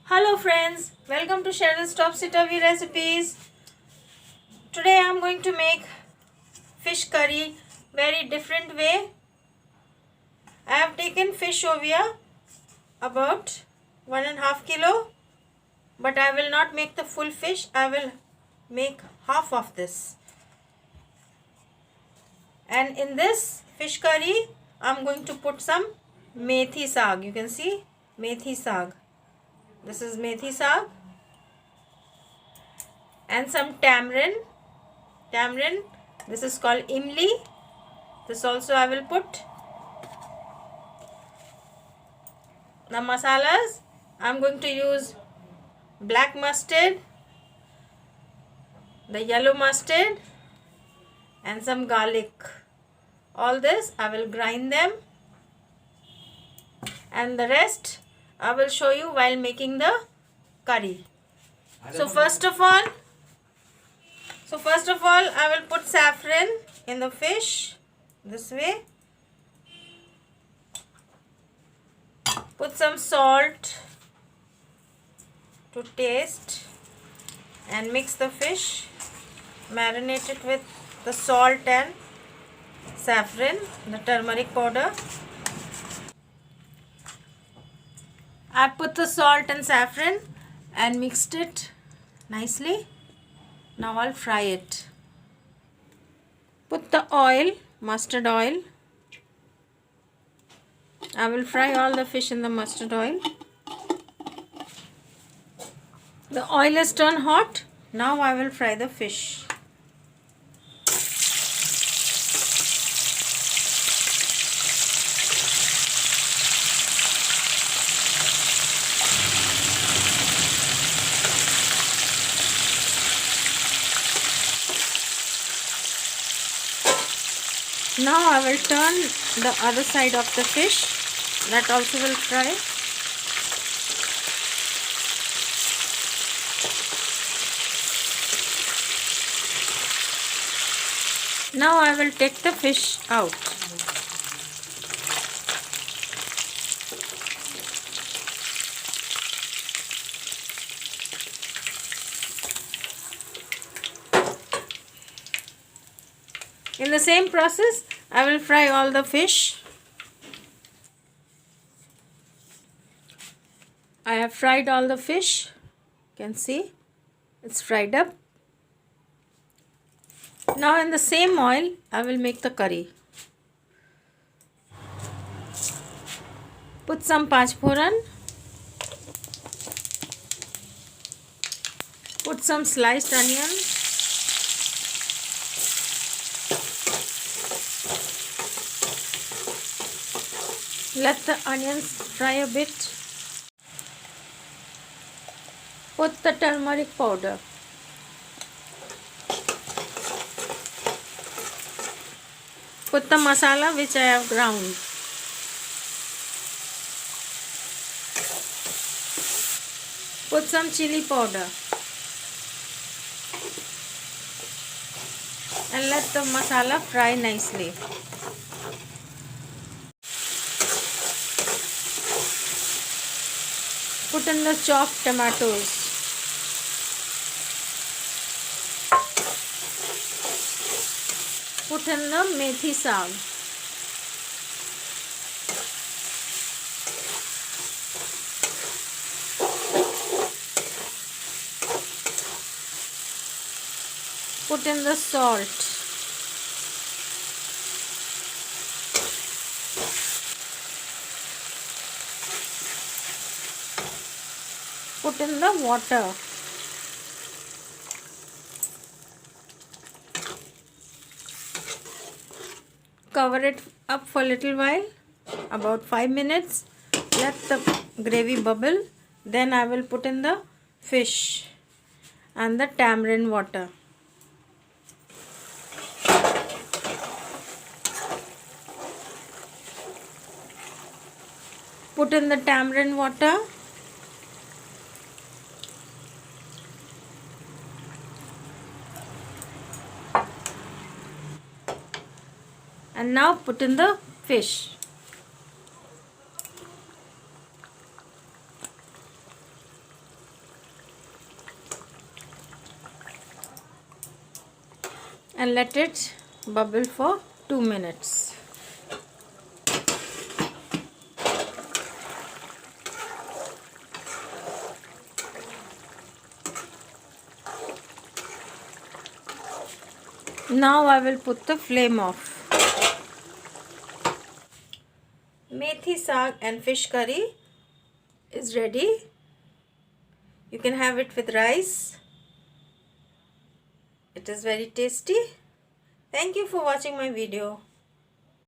Hello friends, welcome to Cheryl's Topsy Turvy Recipes. Today I am going to make fish curry very different way. I have taken fish over here about 1.5 kilo, but I will not make the full fish. I will make half of this. And in this fish curry, I am going to put some methi saag. You can see methi saag. This is methi saag and some tamarind. This is called imli. This also I will put. The masalas, I am going to use black mustard, the yellow mustard and some garlic. All this I will grind them, and the rest I will show you while making the curry. So first of all I will put saffron in the fish this way. Put some salt to taste and mix the fish. Marinate it with the salt and saffron, the turmeric powder. I put the salt and saffron and mixed it nicely. Now I'll fry it. Put the oil, mustard oil. I will fry all the fish in the mustard oil. The oil is turned hot. Now I will fry the fish. Now I will turn the other side of the fish. That also will fry. Now I will take the fish out. In the same process, I will fry all the fish. I have fried all the fish. You can see it's fried up. Now in the same oil, I will make the curry. Put some pachforan. Put some sliced onion. Let the onions fry a bit. Put the turmeric powder. Put the masala which I have ground. Put some chili powder. And let the masala fry nicely. Put in the chopped tomatoes. Put in the methi saag. Put in the salt. Put in the water. Cover it up for a little while, about 5 minutes. Let the gravy bubble. Then I will put in the fish and the tamarind water. Put in the tamarind water. And now put in the fish. and let it bubble for 2 minutes. Now I will put the flame off. Methi saag and fish curry is ready. You can have it with rice. It is very tasty. Thank you for watching my video.